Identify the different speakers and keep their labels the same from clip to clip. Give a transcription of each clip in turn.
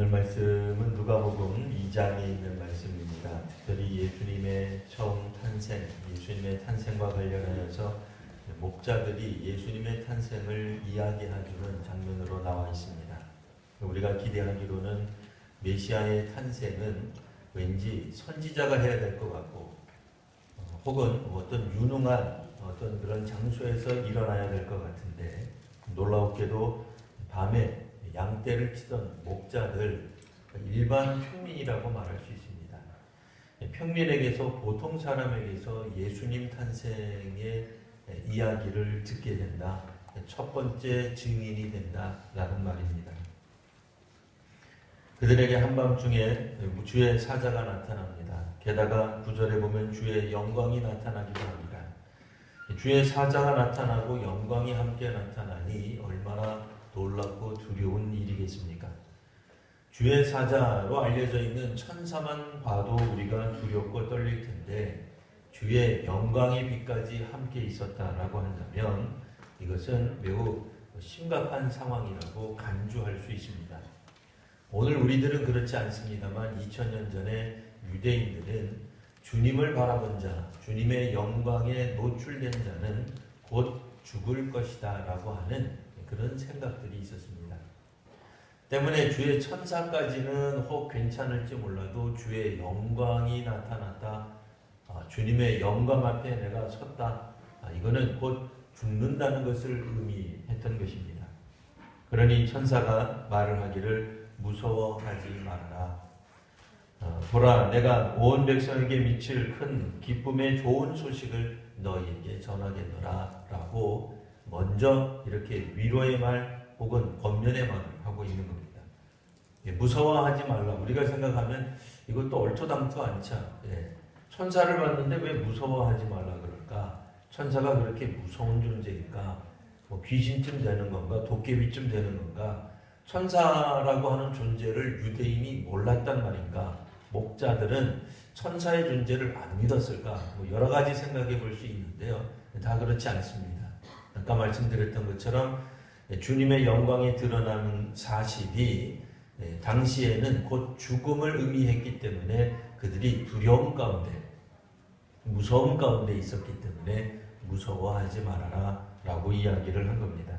Speaker 1: 오늘 말씀은 누가복음 2장에 있는 말씀입니다. 특별히 예수님의 처음 탄생, 예수님의 탄생과 관련하여서 목자들이 예수님의 탄생을 이야기해주는 장면으로 나와 있습니다. 우리가 기대하기로는 메시아의 탄생은 왠지 선지자가 해야 될 것 같고 혹은 어떤 유능한 어떤 그런 장소에서 일어나야 될 것 같은데 놀랍게도 밤에 양떼를 치던 목자들, 일반 평민이라고 말할 수 있습니다. 평민에게서, 보통 사람에게서 예수님 탄생의 이야기를 듣게 된다. 첫 번째 증인이 된다라는 말입니다. 그들에게 한밤중에 주의 사자가 나타납니다. 게다가 9절에 보면 주의 영광이 나타나기도 합니다. 주의 사자가 나타나고 영광이 함께 나타나니 얼마나 놀랍고 두려운 일이겠습니까? 주의 사자로 알려져 있는 천사만 봐도 우리가 두렵고 떨릴 텐데 주의 영광의 빛까지 함께 있었다라고 한다면 이것은 매우 심각한 상황이라고 간주할 수 있습니다. 오늘 우리들은 그렇지 않습니다만 2000년 전에 유대인들은 주님을 바라본 자, 주님의 영광에 노출된 자는 곧 죽을 것이다 라고 하는 그런 생각들이 있었습니다. 때문에 주의 천사까지는 혹 괜찮을지 몰라도 주의 영광이 나타났다. 주님의 영광 앞에 내가 섰다. 이거는 곧 죽는다는 것을 의미했던 것입니다. 그러니 천사가 말을 하기를 무서워하지 말아라. 보라, 내가 온 백성에게 미칠 큰 기쁨의 좋은 소식을 너희에게 전하겠노라 라고 먼저 이렇게 위로의 말 혹은 권면의 말을 하고 있는 겁니다. 무서워하지 말라. 우리가 생각하면 이것도 얼토당토 않죠. 천사를 봤는데 왜 무서워하지 말라 그럴까? 천사가 그렇게 무서운 존재일까? 귀신쯤 되는 건가? 도깨비쯤 되는 건가? 천사라고 하는 존재를 유대인이 몰랐단 말인가? 목자들은 천사의 존재를 안 믿었을까? 여러 가지 생각해 볼 수 있는데요. 다 그렇지 않습니다. 아까 말씀드렸던 것처럼 주님의 영광이 드러나는 사실이 당시에는 곧 죽음을 의미했기 때문에 그들이 두려움 가운데, 무서움 가운데 있었기 때문에 무서워하지 말아라 라고 이야기를 한 겁니다.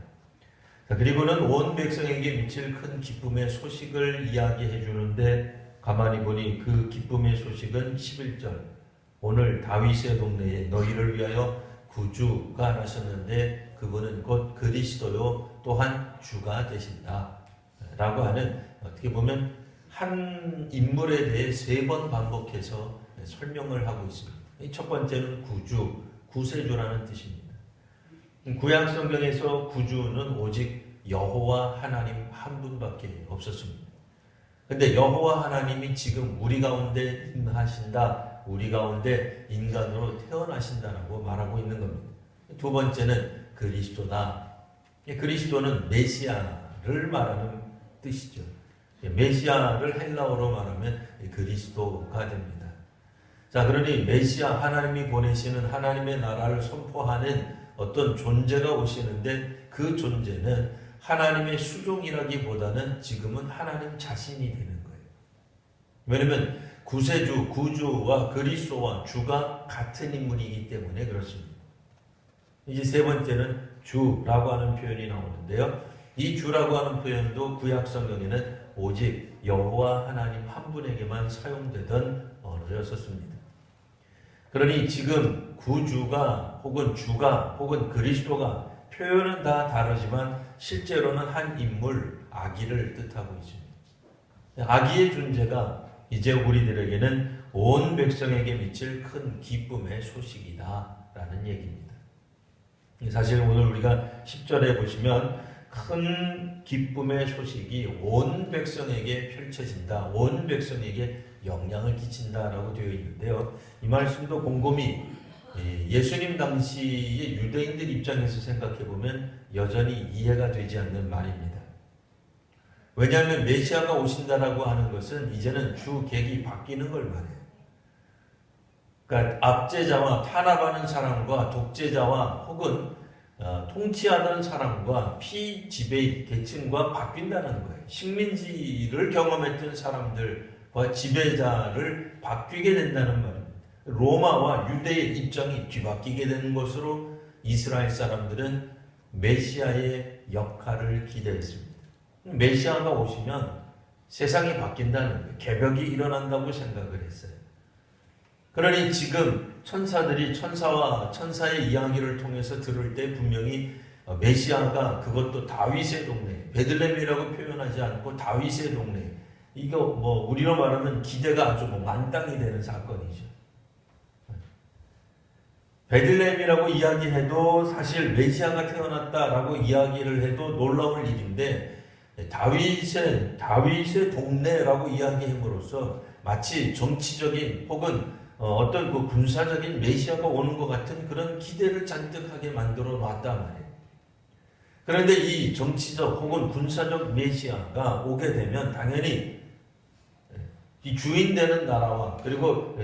Speaker 1: 그리고는 온 백성에게 미칠 큰 기쁨의 소식을 이야기해 주는데 가만히 보니 그 기쁨의 소식은 11절 오늘 다윗의 동네에 너희를 위하여 구주가 나셨는데 그분은 곧 그리스도요 또한 주가 되신다 라고 하는, 어떻게 보면 한 인물에 대해 3번 반복해서 설명을 하고 있습니다. 첫 번째는 구주, 구세주라는 뜻입니다. 구약 성경에서 구주는 오직 여호와 하나님 한 분밖에 없었습니다. 근데 여호와 하나님이 지금 우리 가운데 임하신다, 우리 가운데 인간으로 태어나신다라고 말하고 있는 겁니다. 두 번째는 그리스도다. 그리스도는 메시아를 말하는 뜻이죠. 메시아를 헬라어로 말하면 그리스도가 됩니다. 자, 그러니 메시아, 하나님이 보내시는 하나님의 나라를 선포하는 어떤 존재가 오시는데 그 존재는 하나님의 수종이라기보다는 지금은 하나님 자신이 되는 거예요. 왜냐하면 구세주, 구주와 그리스도와 주가 같은 인물이기 때문에 그렇습니다. 이제 세 번째는 주라고 하는 표현이 나오는데요. 이 주라고 하는 표현도 구약 성경에는 오직 여호와 하나님 한 분에게만 사용되던 언어였었습니다. 그러니 지금 구주가 혹은 주가 혹은 그리스도가 표현은 다 다르지만 실제로는 한 인물, 아기를 뜻하고 있습니다. 아기의 존재가 이제 우리들에게는 온 백성에게 미칠 큰 기쁨의 소식이다 라는 얘기입니다. 사실 오늘 우리가 10절에 보시면 큰 기쁨의 소식이 온 백성에게 펼쳐진다, 온 백성에게 영향을 끼친다라고 되어 있는데요. 이 말씀도 곰곰이 예수님 당시의 유대인들 입장에서 생각해보면 여전히 이해가 되지 않는 말입니다. 왜냐하면 메시아가 오신다라고 하는 것은 이제는 주객이 바뀌는 걸 말해요. 그러니까 압제자와 탄압하는 사람과 독재자와 혹은 통치하던 사람과 피지배 계층과 바뀐다는 거예요. 식민지를 경험했던 사람들과 지배자를 바뀌게 된다는 말입니다. 로마와 유대의 입장이 뒤바뀌게 되는 것으로 이스라엘 사람들은 메시아의 역할을 기대했습니다. 메시아가 오시면 세상이 바뀐다는 거예요. 개벽이 일어난다고 생각을 했어요. 그러니 지금 천사들이 천사와 천사의 이야기를 통해서 들을 때 분명히 메시아가 그것도 다윗의 동네, 베들레헴이라고 표현하지 않고 다윗의 동네, 이거 우리로 말하면 기대가 아주 만땅이 되는 사건이죠. 베들레헴이라고 이야기해도 사실 메시아가 태어났다라고 이야기를 해도 놀라울 일인데 다윗의 동네라고 이야기함으로써 마치 정치적인 혹은 어떤 그 군사적인 메시아가 오는 것 같은 그런 기대를 잔뜩하게 만들어 놨단 말이에요. 그런데 이 정치적 혹은 군사적 메시아가 오게 되면 당연히 이 주인 되는 나라와 그리고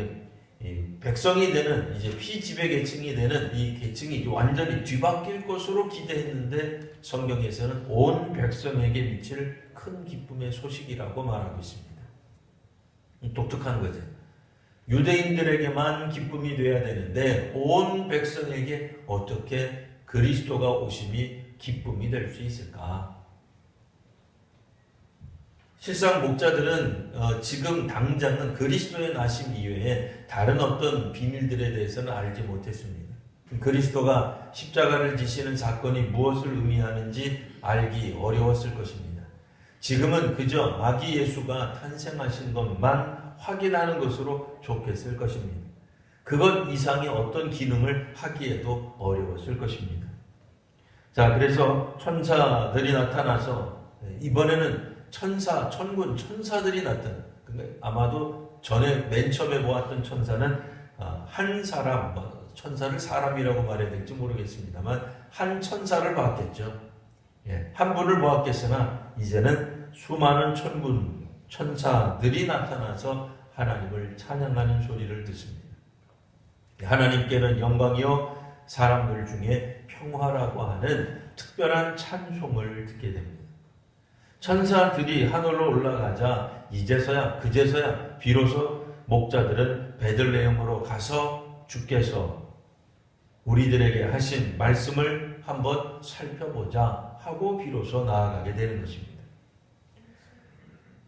Speaker 1: 백성이 되는 이제 피지배 계층이 되는 이 계층이 완전히 뒤바뀔 것으로 기대했는데 성경에서는 온 백성에게 미칠 큰 기쁨의 소식이라고 말하고 있습니다. 독특한 거죠. 유대인들에게만 기쁨이 되어야 되는데 온 백성에게 어떻게 그리스도가 오심이 기쁨이 될 수 있을까? 실상 목자들은 지금 당장은 그리스도의 나심 이외에 다른 어떤 비밀들에 대해서는 알지 못했습니다. 그리스도가 십자가를 지시는 사건이 무엇을 의미하는지 알기 어려웠을 것입니다. 지금은 그저 아기 예수가 탄생하신 것만 확인하는 것으로 좋겠을 것입니다. 그것 이상의 어떤 기능을 하기에도 어려웠을 것입니다. 자, 그래서 천사들이 나타나서 이번에는 천군, 천사들이 나타나. 근데 아마도 전에 맨 처음에 보았던 천사는 한 사람, 천사를 사람이라고 말해야 될지 모르겠습니다만 한 천사를 보았겠죠. 한 분을 보았겠으나 이제는 수많은 천군, 천사들이 나타나서 하나님을 찬양하는 소리를 듣습니다. 하나님께는 영광이요 사람들 중에 평화라고 하는 특별한 찬송을 듣게 됩니다. 천사들이 하늘로 올라가자 이제서야 그제서야 비로소 목자들은 베들레헴으로 가서 주께서 우리들에게 하신 말씀을 한번 살펴보자 하고 비로소 나아가게 되는 것입니다.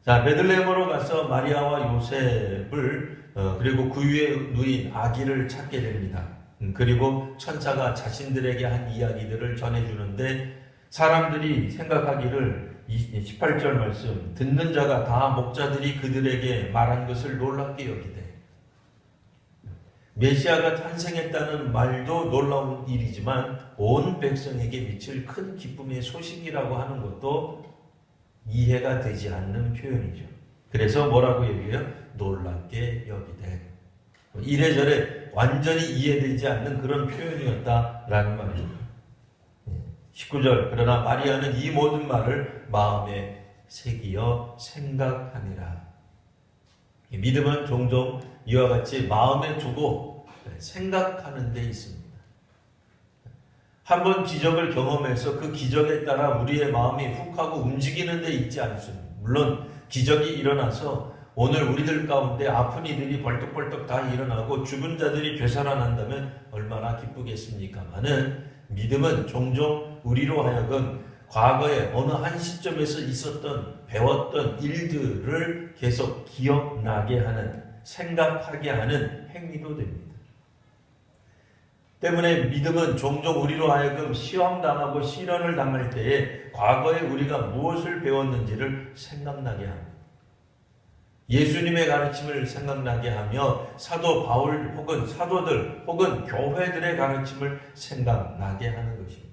Speaker 1: 자, 베들레헴으로 가서 마리아와 요셉을 그리고 그 위에 누인 아기를 찾게 됩니다. 그리고 천사가 자신들에게 한 이야기들을 전해주는데 사람들이 생각하기를 18절 말씀 듣는 자가 다 목자들이 그들에게 말한 것을 놀랍게 여기되 메시아가 탄생했다는 말도 놀라운 일이지만 온 백성에게 미칠 큰 기쁨의 소식이라고 하는 것도 이해가 되지 않는 표현이죠. 그래서 뭐라고 얘기해요? 놀랍게 여기되. 이래저래 완전히 이해되지 않는 그런 표현이었다라는 말입니다. 19절 그러나 마리아는 이 모든 말을 마음에 새기어 생각하니라. 믿음은 종종 이와 같이 마음에 두고 생각하는 데 있습니다. 한번 기적을 경험해서 그 기적에 따라 우리의 마음이 훅 하고 움직이는 데 있지 않습니다. 물론 기적이 일어나서 오늘 우리들 가운데 아픈 이들이 벌떡벌떡 다 일어나고 죽은 자들이 되살아난다면 얼마나 기쁘겠습니까마는 믿음은 종종 우리로 하여금 과거에 어느 한 시점에서 있었던 배웠던 일들을 계속 기억나게 하는 생각하게 하는 행위도 됩니다. 때문에 믿음은 종종 우리로 하여금 시험당하고 시련을 당할 때에 과거에 우리가 무엇을 배웠는지를 생각나게 합니다. 예수님의 가르침을 생각나게 하며 사도 바울 혹은 사도들 혹은 교회들의 가르침을 생각나게 하는 것입니다.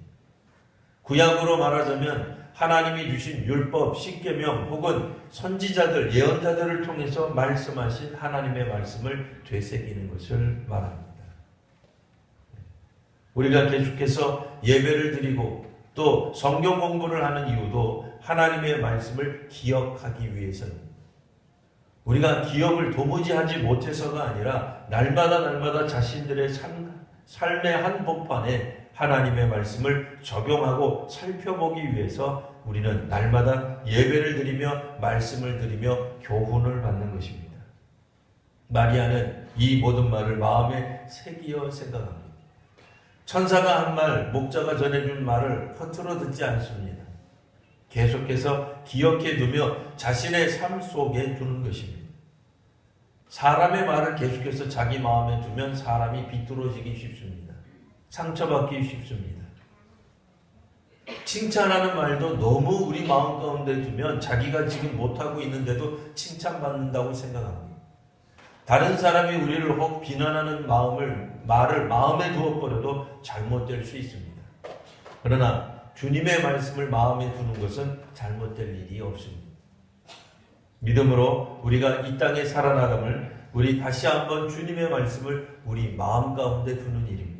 Speaker 1: 구약으로 말하자면 하나님이 주신 율법, 십계명 혹은 선지자들, 예언자들을 통해서 말씀하신 하나님의 말씀을 되새기는 것을 말합니다. 우리가 계속해서 예배를 드리고 또 성경 공부를 하는 이유도 하나님의 말씀을 기억하기 위해서입니다. 우리가 기억을 도무지 하지 못해서가 아니라 날마다 자신들의 삶의 한복판에 하나님의 말씀을 적용하고 살펴보기 위해서 우리는 날마다 예배를 드리며 말씀을 드리며 교훈을 받는 것입니다. 마리아는 이 모든 말을 마음에 새기어 생각합니다. 천사가 한 말, 목자가 전해준 말을 허투루 듣지 않습니다. 계속해서 기억해 두며 자신의 삶 속에 두는 것입니다. 사람의 말을 계속해서 자기 마음에 두면 사람이 비뚤어지기 쉽습니다. 상처받기 쉽습니다. 칭찬하는 말도 너무 우리 마음 가운데 두면 자기가 지금 못하고 있는데도 칭찬받는다고 생각합니다. 다른 사람이 우리를 혹 비난하는 말을 마음에 두어버려도 잘못될 수 있습니다. 그러나 주님의 말씀을 마음에 두는 것은 잘못될 일이 없습니다. 믿음으로 우리가 이 땅에 살아나감을 우리 다시 한번 주님의 말씀을 우리 마음 가운데 두는 일입니다.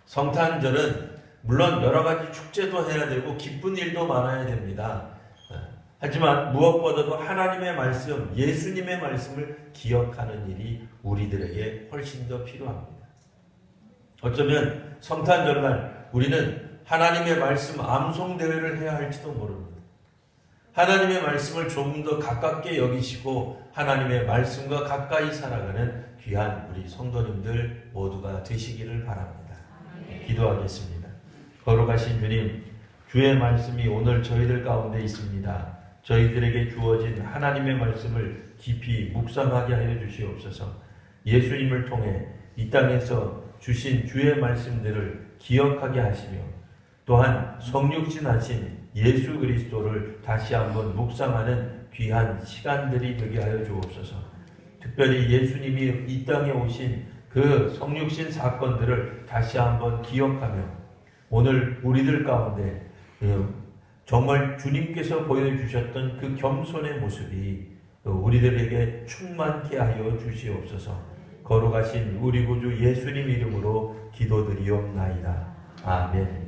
Speaker 1: 성탄절은 물론 여러 가지 축제도 해야 되고 기쁜 일도 많아야 됩니다. 하지만 무엇보다도 하나님의 말씀, 예수님의 말씀을 기억하는 일이 우리들에게 훨씬 더 필요합니다. 어쩌면 성탄절날 우리는 하나님의 말씀 암송대회를 해야 할지도 모릅니다. 하나님의 말씀을 조금 더 가깝게 여기시고 하나님의 말씀과 가까이 살아가는 귀한 우리 성도님들 모두가 되시기를 바랍니다. 기도하겠습니다. 거룩하신 주님, 주의 말씀이 오늘 저희들 가운데 있습니다. 저희들에게 주어진 하나님의 말씀을 깊이 묵상하게 하여 주시옵소서. 예수님을 통해 이 땅에서 주신 주의 말씀들을 기억하게 하시며 또한 성육신하신 예수 그리스도를 다시 한번 묵상하는 귀한 시간들이 되게 하여 주옵소서. 특별히 예수님이 이 땅에 오신 그 성육신 사건들을 다시 한번 기억하며 오늘 우리들 가운데 정말 주님께서 보여주셨던 그 겸손의 모습이 우리들에게 충만케 하여 주시옵소서. 거룩하신 우리 구주 예수님 이름으로 기도드리옵나이다. 아멘.